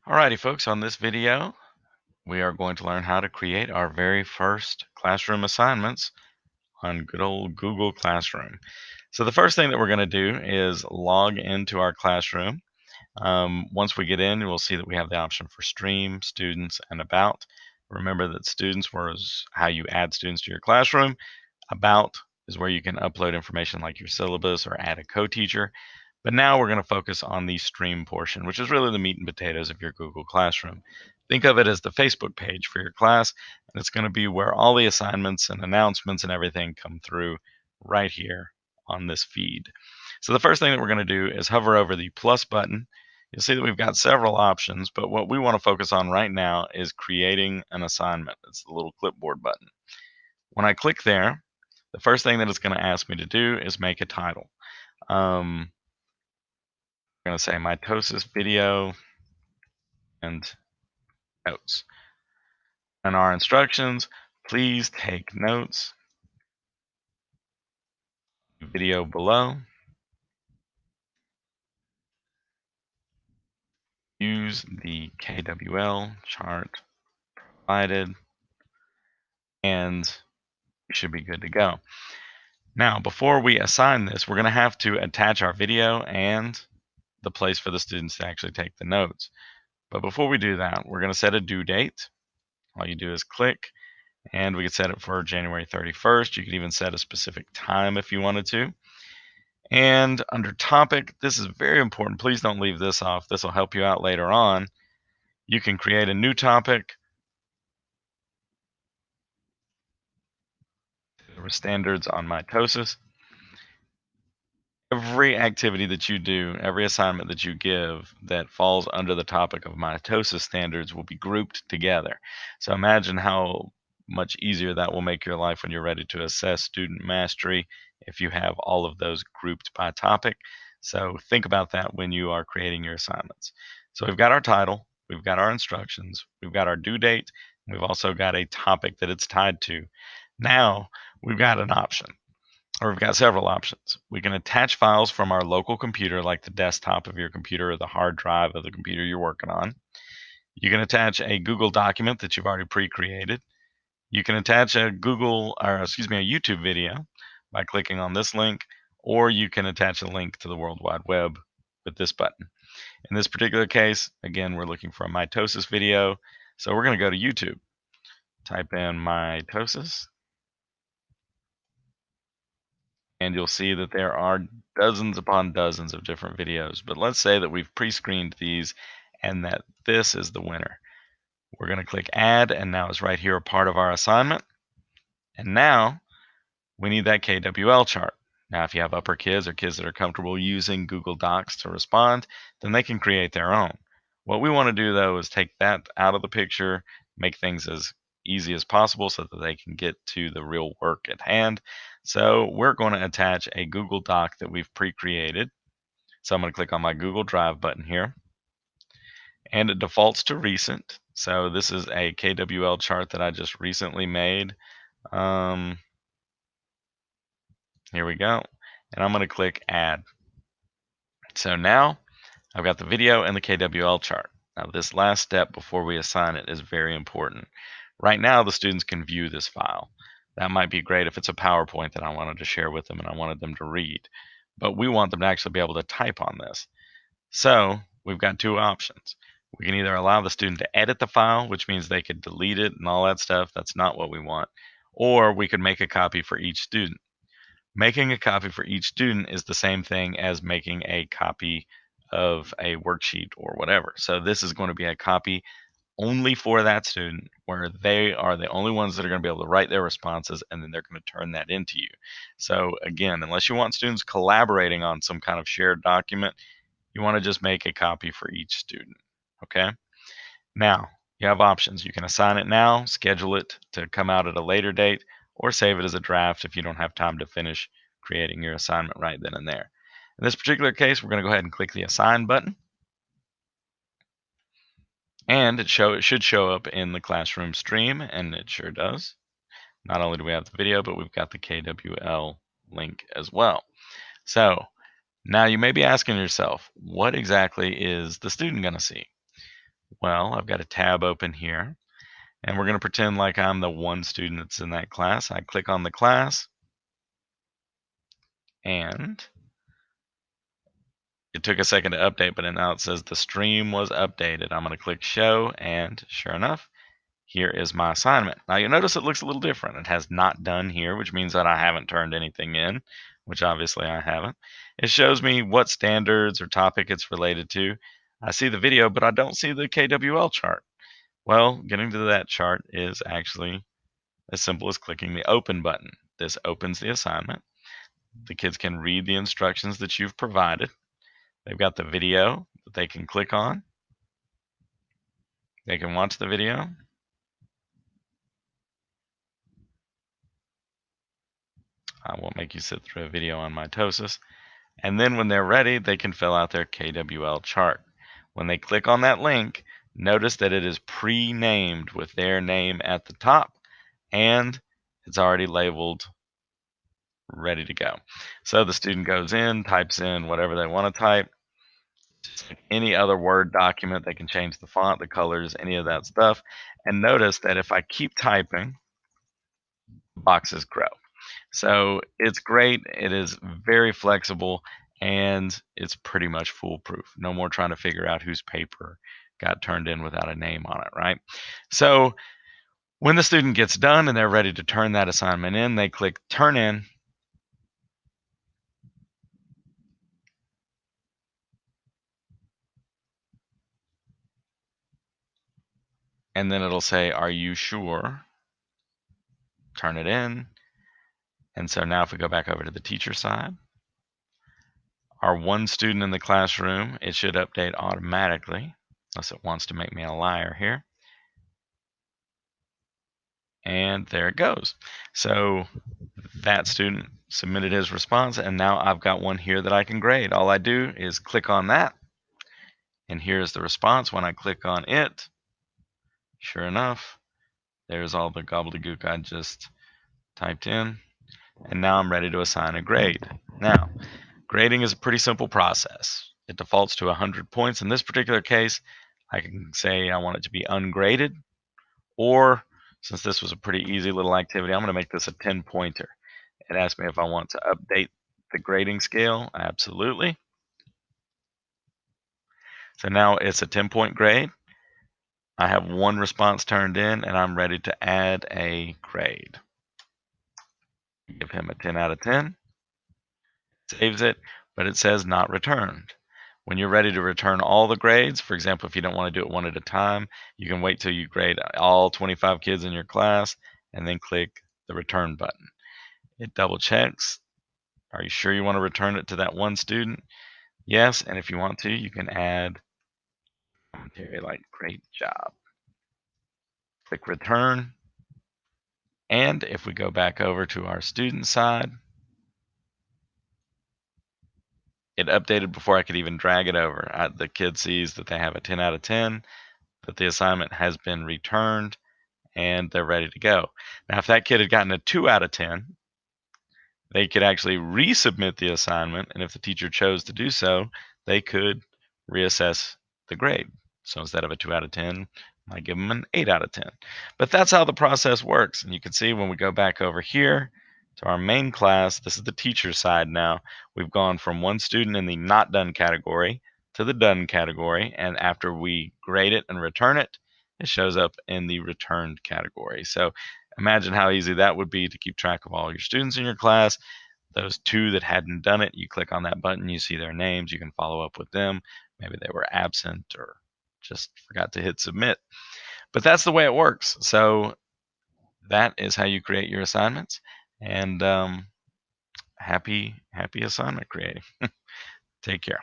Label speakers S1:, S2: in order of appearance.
S1: Alrighty, folks, on this video, we are going to learn how to create our very first classroom assignments on good old Google Classroom. So the first thing that we're going to do is log into our classroom. Once we get in, we'll see that we have the option for stream, students, and about. Remember that students was how you add students to your classroom. About is where you can upload information like your syllabus or add a co-teacher. But now we're going to focus on the stream portion, which is really the meat and potatoes of your Google Classroom. Think of it as the Facebook page for your class, and it's going to be where all the assignments and announcements and everything come through right here on this feed. So the first thing that we're going to do is hover over the plus button. You'll see that we've got several options, but what we want to focus on right now is creating an assignment. It's the little clipboard button. When I click there, the first thing that it's going to ask me to do is make a title. I'm going to say mitosis video and notes. And our instructions, please take notes. Video below. Use the KWL chart provided, and we should be good to go. Now, before we assign this, we're going to have to attach our video and the place for the students to actually take the notes. But before we do that, we're going to set a due date. All you do is click, and we could set it for January 31st. You could even set a specific time if you wanted to. And under topic, this is very important. Please don't leave this off. This will help you out later on. You can create a new topic. There were standards on mitosis. Every activity that you do, every assignment that you give that falls under the topic of mitosis standards will be grouped together. So imagine how much easier that will make your life when you're ready to assess student mastery if you have all of those grouped by topic. So think about that when you are creating your assignments. So we've got our title, we've got our instructions, we've got our due date, we've also got a topic that it's tied to. Now we've got an option, or we've got several options. We can attach files from our local computer, like the desktop of your computer or the hard drive of the computer you're working on. You can attach a Google document that you've already pre-created. You can attach a YouTube video by clicking on this link, or you can attach a link to the World Wide Web with this button. In this particular case, again, we're looking for a mitosis video, so we're going to go to YouTube. Type in mitosis, and you'll see that there are dozens upon dozens of different videos. But let's say that we've pre-screened these and that this is the winner. We're going to click add, and now it's right here a part of our assignment. And now we need that KWL chart. Now, if you have upper kids or kids that are comfortable using Google Docs to respond, then they can create their own. What we want to do, though, is take that out of the picture, make things as easy as possible so that they can get to the real work at hand. So we're going to attach a Google Doc that we've pre-created. So I'm going to click on my Google Drive button here, and it defaults to recent. So this is a KWL chart that I just recently made. Here we go. And I'm going to click add. So now I've got the video and the KWL chart. Now this last step before we assign it is very important. Right now the students can view this file. That might be great if it's a PowerPoint that I wanted to share with them and I wanted them to read. But we want them to actually be able to type on this. So we've got two options. We can either allow the student to edit the file, which means they could delete it and all that stuff. That's not what we want. Or we could make a copy for each student. Making a copy for each student is the same thing as making a copy of a worksheet or whatever. So this is going to be a copy only for that student, where they are the only ones that are going to be able to write their responses, and then they're going to turn that into you. So again, unless you want students collaborating on some kind of shared document, you want to just make a copy for each student. Okay? Now, you have options. You can assign it now, schedule it to come out at a later date, or save it as a draft if you don't have time to finish creating your assignment right then and there. In this particular case, we're going to go ahead and click the Assign button. And it should show up in the classroom stream, and it sure does. Not only do we have the video, but we've got the KWL link as well. So now you may be asking yourself, what exactly is the student going to see? Well, I've got a tab open here, and we're going to pretend like I'm the one student that's in that class. I click on the class, and it took a second to update, but now it says the stream was updated. I'm going to click show, and sure enough, here is my assignment. Now you'll notice it looks a little different. It has not done here, which means that I haven't turned anything in, which obviously I haven't. It shows me what standards or topic it's related to. I see the video, but I don't see the KWL chart. Well, getting to that chart is actually as simple as clicking the open button. This opens the assignment. The kids can read the instructions that you've provided. They've got the video that they can click on. They can watch the video. I won't make you sit through a video on mitosis. And then when they're ready, they can fill out their KWL chart. When they click on that link, notice that it is pre-named with their name at the top, and it's already labeled ready to go. So the student goes in, types in whatever they want to type. Just like any other Word document, they can change the font, the colors, any of that stuff. And notice that if I keep typing, boxes grow. So it's great. It is very flexible, and it's pretty much foolproof. No more trying to figure out whose paper got turned in without a name on it, right? So when the student gets done and they're ready to turn that assignment in, they click Turn In. And then it'll say, "Are you sure?" Turn it in. And so now if we go back over to the teacher side, our one student in the classroom, it should update automatically, unless it wants to make me a liar here. And there it goes. So that student submitted his response, and now I've got one here that I can grade. All I do is click on that, and here's the response. When I click on it, sure enough, there's all the gobbledygook I just typed in, and now I'm ready to assign a grade. Now, grading is a pretty simple process. It defaults to 100 points. In this particular case, I can say I want it to be ungraded, or since this was a pretty easy little activity, I'm going to make this a 10-pointer. It asks me if I want to update the grading scale. Absolutely. So now it's a 10-point grade. I have one response turned in, and I'm ready to add a grade. Give him a 10 out of 10. Saves it, but it says not returned. When you're ready to return all the grades, for example, if you don't want to do it one at a time, you can wait till you grade all 25 kids in your class and then click the return button. It double checks. Are you sure you want to return it to that one student? Yes, and if you want to, you can add commentary like great job. Click return. And if we go back over to our student side, it updated before I could even drag it over. The kid sees that they have a 10 out of 10, that the assignment has been returned, and they're ready to go. Now, if that kid had gotten a 2 out of 10, they could actually resubmit the assignment, and if the teacher chose to do so, they could reassess the grade. So instead of a 2 out of 10, I give them an 8 out of 10. But that's how the process works. And you can see when we go back over here to our main class, this is the teacher side now. We've gone from one student in the not done category to the done category. And after we grade it and return it, it shows up in the returned category. So imagine how easy that would be to keep track of all your students in your class. Those two that hadn't done it, you click on that button, you see their names, you can follow up with them. Maybe they were absent or just forgot to hit submit. But that's the way it works. So that is how you create your assignments. And happy assignment creating. Take care.